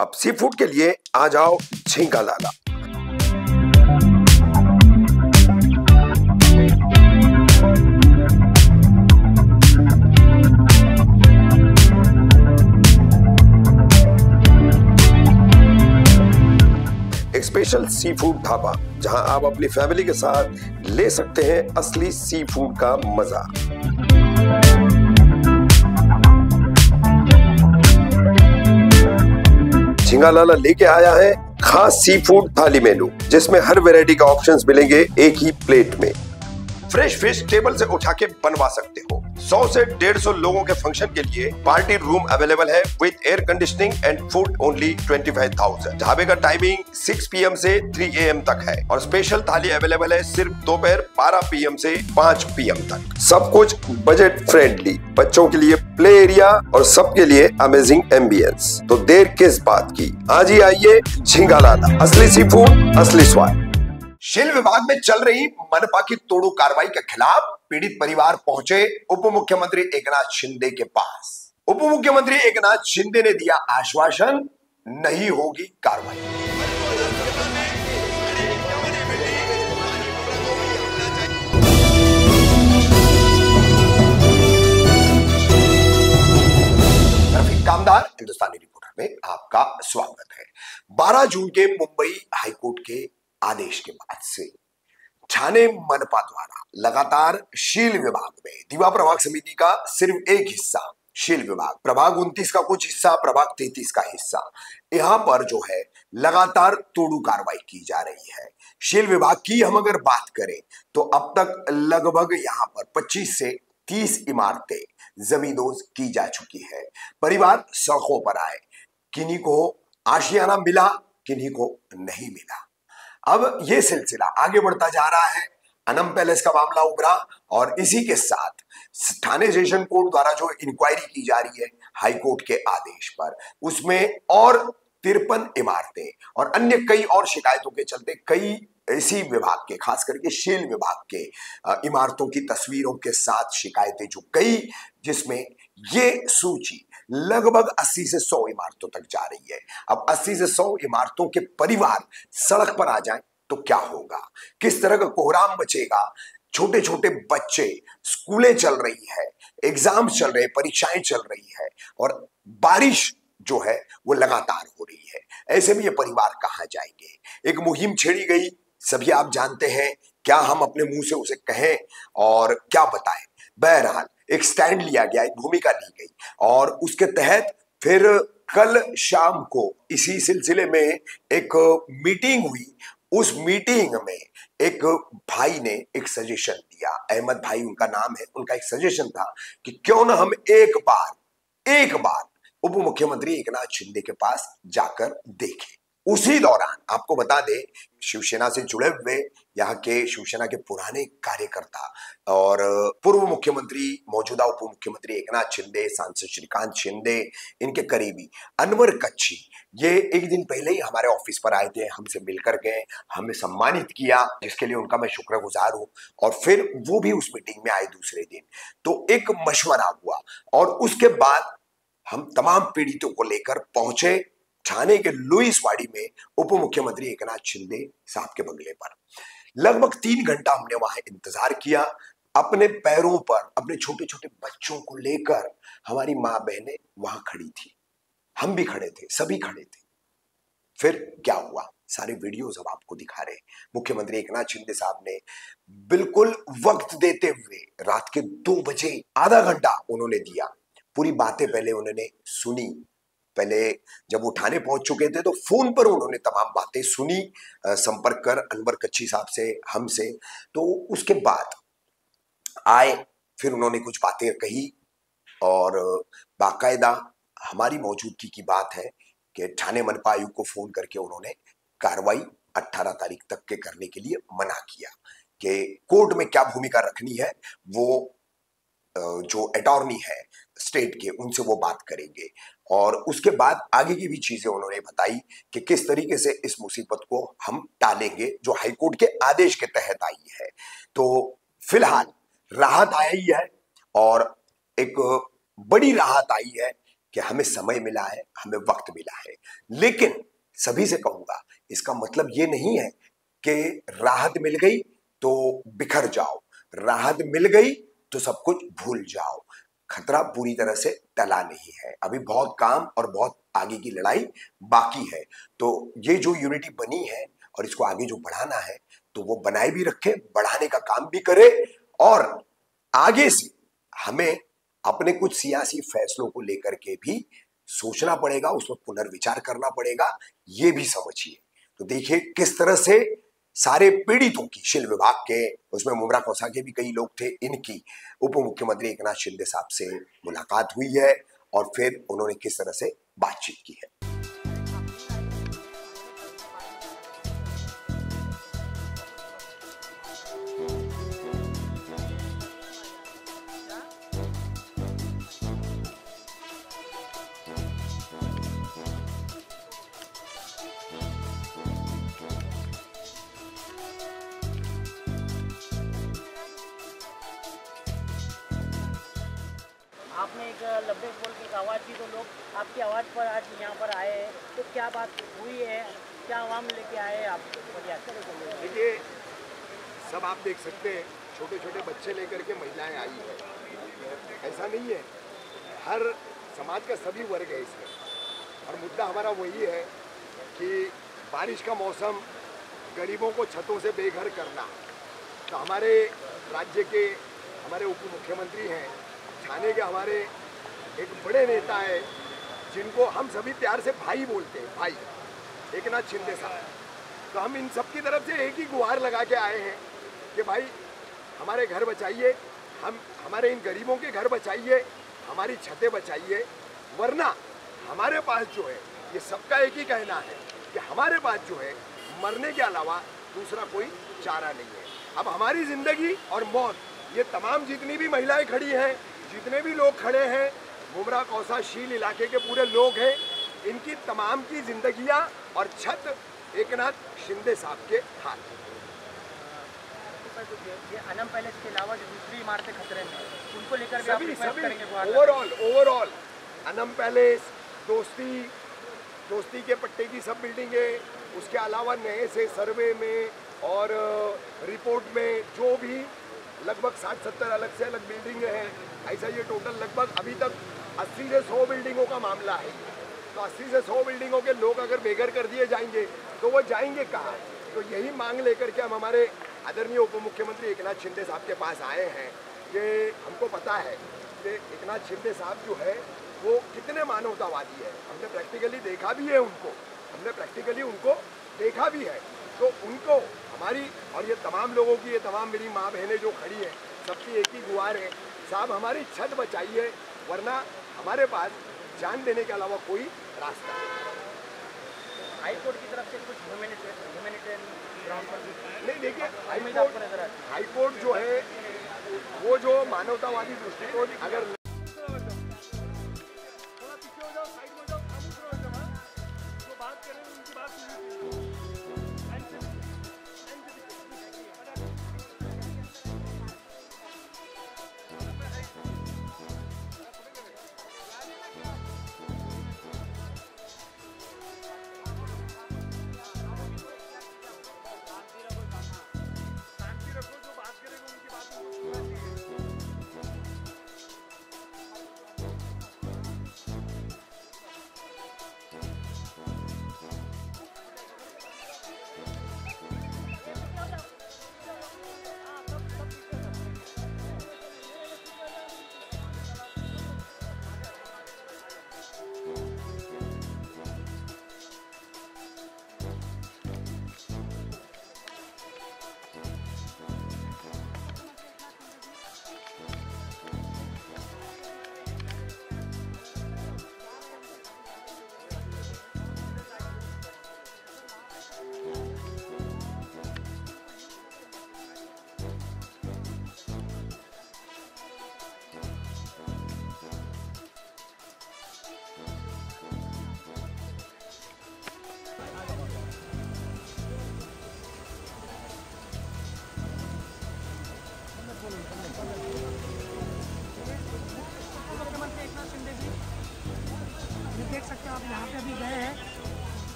अब sea food के लिए आ जाओ झींगा लाला। एक स्पेशल सी फूड ढाबा जहां आप अपनी फैमिली के साथ ले सकते हैं असली सी फूड का मजा। झींगा लाला लेके आया है खास सी फूड थाली मेनू, जिसमें हर वैरायटी का ऑप्शंस मिलेंगे एक ही प्लेट में। फ्रेश फिश टेबल से उठा के बनवा सकते हो। 100 से 150 लोगों के फंक्शन के लिए पार्टी रूम अवेलेबल है with air conditioning and food only 25,000। ढाबे का टाइमिंग 6 PM से 3 AM तक है और स्पेशल थाली अवेलेबल है सिर्फ दोपहर 12 PM से 5 PM तक। सब कुछ बजट फ्रेंडली, बच्चों के लिए प्ले एरिया और सबके लिए अमेजिंग एम्बियंस। तो देर किस बात की, आज ही आइए झींगा लाला। असली सी फूड, असली स्वाद। शेल विभाग में चल रही मनपा की तोड़ू कार्रवाई के खिलाफ पीड़ित परिवार पहुंचे उप मुख्यमंत्री एकनाथ शिंदे के पास। उप मुख्यमंत्री एकनाथ शिंदे ने दिया आश्वासन, नहीं होगी कार्रवाई। रफीक कामदार, हिंदुस्तानी रिपोर्टर में आपका स्वागत है। 12 जून के मुंबई हाईकोर्ट के आदेश के बाद से ठाणे मनपा द्वारा लगातार शील विभाग में दीवा प्रभाग समिति का सिर्फ एक हिस्सा, शील विभाग प्रभाग 29 का कुछ हिस्सा, प्रभाग 33 का हिस्सा, यहां पर जो है लगातार तोड़ू कार्रवाई की जा रही है। शील विभाग की हम अगर बात करें तो अब तक लगभग यहां पर 25 से 30 इमारतें जमींदोज की जा चुकी है। परिवार सड़कों पर आए, किन्हीं को आशियाना मिला, किन्हीं को नहीं मिला। अब यह सिलसिला आगे बढ़ता जा रहा है। अनम पैलेस का मामला उभरा और इसी के साथ ठाणे सेशन कोर्ट द्वारा जो इंक्वायरी की जा रही है हाई कोर्ट के आदेश पर, उसमें और 53 इमारतें और अन्य कई और शिकायतों के चलते कई इसी विभाग के, खास करके शील विभाग के इमारतों की तस्वीरों के साथ शिकायतें जो गई, जिसमें ये सूची लगभग 80 से 100 इमारतों तक जा रही है। अब 80 से 100 इमारतों के परिवार सड़क पर आ जाएं तो क्या होगा, किस तरह का कोहराम मचेगा। छोटे छोटे बच्चे, स्कूलें चल रही है, एग्जाम्स चल रहे हैं, परीक्षाएं चल रही है और बारिश जो है वो लगातार हो रही है। ऐसे में ये परिवार कहां जाएंगे। एक मुहिम छेड़ी गई, सभी आप जानते हैं, क्या हम अपने मुंह से उसे कहें और क्या बताएं। बहरहाल एक स्टैंड लिया गया, एक भूमिका ली गई और उसके तहत फिर कल शाम को इसी सिलसिले में एक मीटिंग हुई। उस मीटिंग में एक भाई ने एक सजेशन दिया, अहमद भाई उनका नाम है। उनका एक सजेशन था कि क्यों ना हम एक बार उप मुख्यमंत्री एकनाथ शिंदे के पास जाकर देखें। उसी दौरान आपको बता दें, शिवसेना से जुड़े हुए यहाँ के शिवसेना के पुराने कार्यकर्ता और पूर्व मुख्यमंत्री, मौजूदा उप मुख्यमंत्री एकनाथ शिंदे, सांसद श्रीकांत शिंदे, इनके करीबी अनवर कच्छी, ये एक दिन पहले ही हमारे ऑफिस पर आए थे, हमसे मिलकर गए, हमें सम्मानित किया, जिसके लिए उनका मैं शुक्रगुजार हूं। और फिर वो भी उस मीटिंग में आए दूसरे दिन। तो एक मशवरा हुआ और उसके बाद हम तमाम पीड़ितों को लेकर पहुंचे ठाणे के लुईसवाड़ी में उप मुख्यमंत्री एकनाथ शिंदे साहब के बंगले पर। लगभग 3 घंटा हमने वहां इंतजार किया। अपने पैरों पर अपने छोटे छोटे बच्चों को लेकर हमारी मां बहनें वहां खड़ी थी, हम भी खड़े थे, सभी खड़े थे। फिर क्या हुआ, सारे वीडियोस हम आपको दिखा रहे हैं। मुख्यमंत्री एकनाथ शिंदे साहब ने बिल्कुल वक्त देते हुए रात के 2 बजे आधा घंटा उन्होंने दिया। पूरी बातें पहले उन्होंने सुनी। पहले जब वो ठाणे पहुंच चुके थे तो फोन पर उन्होंने तमाम बातें सुनी, संपर्क कर अनवर कच्छी साहब से, हमसे। तो उसके बाद आए, फिर उन्होंने कुछ बातें कही और बाकायदा हमारी मौजूदगी की बात है कि ठाणे मनपा आयुक्त को फोन करके उन्होंने कार्रवाई 18 तारीख तक के करने के लिए मना किया कि कोर्ट में क्या भूमिका रखनी है वो जो अटॉर्नी है स्टेट के, उनसे वो बात करेंगे। और उसके बाद आगे की भी चीजें उन्होंने बताई कि किस तरीके से इस मुसीबत को हम टालेंगे जो हाईकोर्ट के आदेश के तहत आई है। तो फिलहाल राहत आई है और एक बड़ी राहत आई है कि हमें समय मिला है, हमें वक्त मिला है। लेकिन सभी से कहूंगा, इसका मतलब ये नहीं है कि राहत मिल गई तो बिखर जाओ, राहत मिल गई तो सब कुछ भूल जाओ। खतरा पूरी तरह से टला नहीं है, अभी बहुत काम और बहुत आगे की लड़ाई बाकी है। तो ये जो यूनिटी बनी है और इसको आगे जो बढ़ाना है, तो वो बनाए भी रखे, बढ़ाने का काम भी करे। और आगे से हमें अपने कुछ सियासी फैसलों को लेकर के भी सोचना पड़ेगा, उस पर पुनर्विचार करना पड़ेगा, ये भी समझिए। तो देखिए किस तरह से सारे पीड़ितों की, शिल विभाग के, उसमें मुमरा कौसा के भी कई लोग थे, इनकी उप मुख्यमंत्री एकनाथ शिंदे साहब से मुलाकात हुई है और फिर उन्होंने किस तरह से बातचीत की है। आपने एक लब्बे बोल के एक आवाज़ दी तो लोग आपकी आवाज़ पर आज यहाँ पर आए हैं, तो क्या बात हुई है, क्या आवाम लेके आए हैं आप? देखिए, सब आप देख सकते हैं, छोटे छोटे बच्चे लेकर के महिलाएं आई है। ऐसा नहीं है, हर समाज का सभी वर्ग है इसमें। और मुद्दा हमारा वही है कि बारिश का मौसम, गरीबों को छतों से बेघर करना। तो हमारे राज्य के हमारे उप मुख्यमंत्री हैं, छाने के हमारे एक बड़े नेता है जिनको हम सभी प्यार से भाई बोलते हैं, भाई एकनाथ शिंदे साहब। तो हम इन सब की तरफ से एक ही गुहार लगा के आए हैं कि भाई हमारे घर बचाइए, हमारे इन गरीबों के घर बचाइए, हमारी छतें बचाइए। वरना हमारे पास जो है, ये सबका एक ही कहना है कि हमारे पास जो है मरने के अलावा दूसरा कोई चारा नहीं है। अब हमारी जिंदगी और मौत, ये तमाम जितनी भी महिलाएं खड़ी हैं, जितने भी लोग खड़े हैं, मुमरा कौसा शील इलाके के पूरे लोग हैं, इनकी तमाम की जिंदगियां और छत एकनाथ शिंदे साहब के हाथ में। ये अनम पैलेस के अलावा जो दूसरी इमारतें खतरे में, उनको लेकर भी आप सभी रिक्वेस्ट करेंगे? ओवरऑल अनम पैलेस, दोस्ती के पट्टे की सब बिल्डिंगें, उसके अलावा नए से सर्वे में और रिपोर्ट में जो भी लगभग 60-70 अलग से अलग बिल्डिंगें हैं, ऐसा ये टोटल लगभग अभी तक 80 से 100 बिल्डिंगों का मामला है। तो 80 से 100 बिल्डिंगों के लोग अगर बेघर कर दिए जाएंगे तो वो जाएंगे कहाँ? तो यही मांग लेकर के हम हमारे आदरणीय उप मुख्यमंत्री एकनाथ शिंदे साहब के पास आए हैं कि हमको पता है कि एकनाथ शिंदे साहब जो है वो कितने मानवतावादी है। हमने प्रैक्टिकली देखा भी है उनको, देखा भी है। तो उनको हमारी और ये तमाम लोगों की, ये तमाम मेरी माँ बहनें जो खड़ी हैं, सबकी एक ही गुहार है, साहब हमारी छत बचाइए, वरना हमारे पास जान देने के अलावा कोई रास्ता नहीं। हाई कोर्ट की तरफ से कुछ ह्यूमैनिटेरियन ग्राउंड पर नहीं, देखिए हाई कोर्ट जो है वो जो मानवतावादी दृष्टिकोण अगर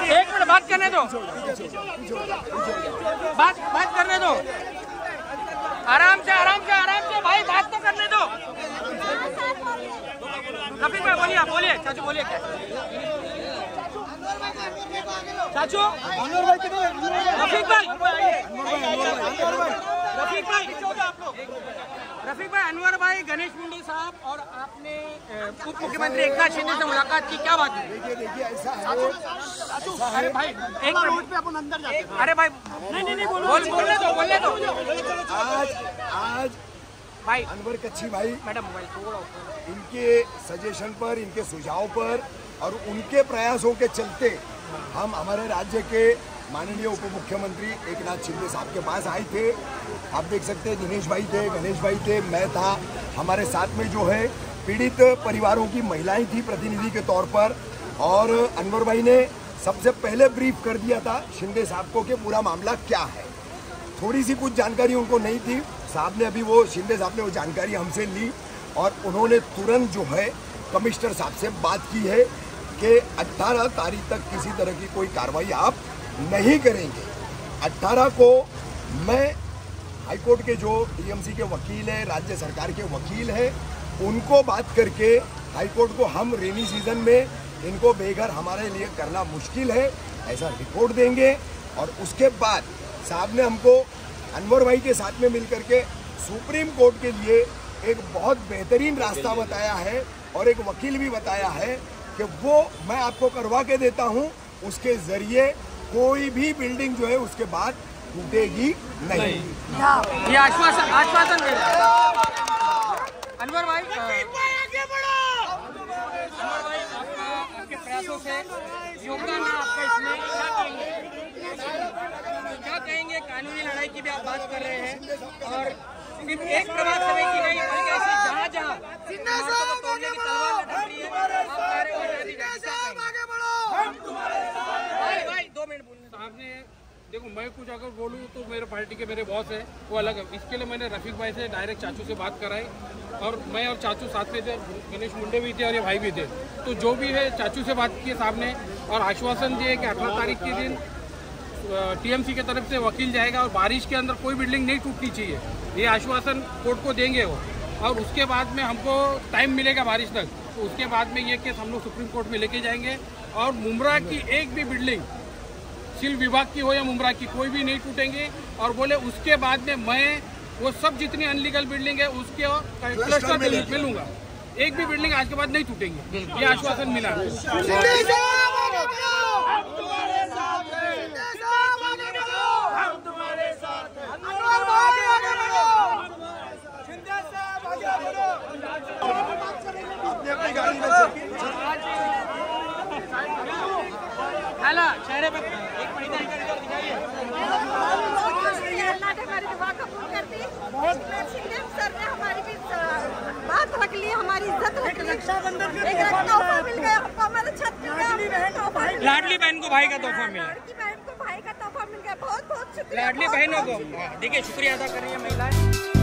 एक मिनट बात करने दो, बात करने दो, आराम से भाई, बात तो करने दो। रफीक भाई बोलिए चाचू बोलिए क्या चाचू? रफीक भाई अनवर भाई, गणेश मुंडे साहब और आपने उप मुख्यमंत्री एकनाथ शिंदे से मुलाकात की, क्या बात है? देखिए ऐसा है। अरे भाई एक मिनट पे अपन अंदर जाते हैं। अरे भाई नहीं बोलने दो। आज भाई अनवर कच्छी भाई मैडम मोबाइल थोड़ा इनके सजेशन पर, इनके सुझाव पर और उनके प्रयासों के चलते हम हमारे राज्य के माननीय उप मुख्यमंत्री एकनाथ शिंदे साहब के पास आए थे। आप देख सकते हैं दिनेश भाई थे, गणेश भाई थे, मैं था, हमारे साथ में जो है पीड़ित परिवारों की महिलाएं थी प्रतिनिधि के तौर पर। और अनवर भाई ने सबसे पहले ब्रीफ कर दिया था शिंदे साहब को कि पूरा मामला क्या है। थोड़ी सी कुछ जानकारी उनको नहीं थी, साहब ने अभी वो शिंदे साहब ने वो जानकारी हमसे ली और उन्होंने तुरंत जो है कमिश्नर साहब से बात की है कि 18 तारीख तक किसी तरह की कोई कार्रवाई आप नहीं करेंगे। 18 को मैं हाईकोर्ट के जो टीएमसी के वकील हैं, राज्य सरकार के वकील हैं, उनको बात करके हाईकोर्ट को हम रेनी सीजन में इनको बेघर हमारे लिए करना मुश्किल है ऐसा रिपोर्ट देंगे। और उसके बाद साहब ने हमको अनवर भाई के साथ में मिलकर के सुप्रीम कोर्ट के लिए एक बहुत बेहतरीन रास्ता बताया है और एक वकील भी बताया है कि वो मैं आपको करवा के देता हूं, उसके जरिए कोई भी बिल्डिंग जो है उसके बाद टूटेगी नहीं। ये आश्वासन दे रहे हैं अनवर भाई। आपके प्रयासों से योगदान है आपका, इसमें क्या कहेंगे? कानूनी लड़ाई की भी आप बात कर रहे हैं और सिर्फ एक प्रभात समय की नहीं बल्कि ऐसे जहाँ तोड़ने की तलवार लटक रही है, भाई 2 मिनट बोलने। आपने देखो, मैं कुछ अगर बोलूँ तो मेरे पार्टी के मेरे बॉस है वो अलग है। इसके लिए मैंने रफीक भाई से डायरेक्ट चाचू से बात कराई और मैं और चाचू साथ में थे, गणेश मुंडे भी थे और ये भाई भी थे। तो जो भी है चाचू से बात की साहब ने और आश्वासन दिए कि 18 तारीख के दिन टीएमसी की तरफ से वकील जाएगा और बारिश के अंदर कोई बिल्डिंग नहीं टूटनी चाहिए, ये आश्वासन कोर्ट को देंगे वो। और उसके बाद में हमको टाइम मिलेगा बारिश तक, तो उसके बाद में ये केस हम लोग सुप्रीम कोर्ट में लेके जाएंगे और मुमरा की एक भी बिल्डिंग सिल विभाग की हो या मुमरा की कोई भी नहीं टूटेंगे। और बोले उसके बाद में मैं वो सब जितनी अनलीगल बिल्डिंग है उसके क्लस्टर मिलूंगा, एक भी बिल्डिंग आज के बाद नहीं टूटेंगी, ये आश्वासन मिला। चेहरे पे एक बड़ी दिखाइए। सर ने हमारी भी बात रख ली, हमारी इज्जत रख ली, रक्षाबंधन तोहफा मिल गया हमको, हमारे छत मिल गया, लाडली बहन को भाई का तोहफा मिला, लड़की बहन को भाई का तोहफा मिल गया। बहुत बहुत शुक्रिया लाडली बहनों को देखिए शुक्रिया अदा कर रही है महिलाएं।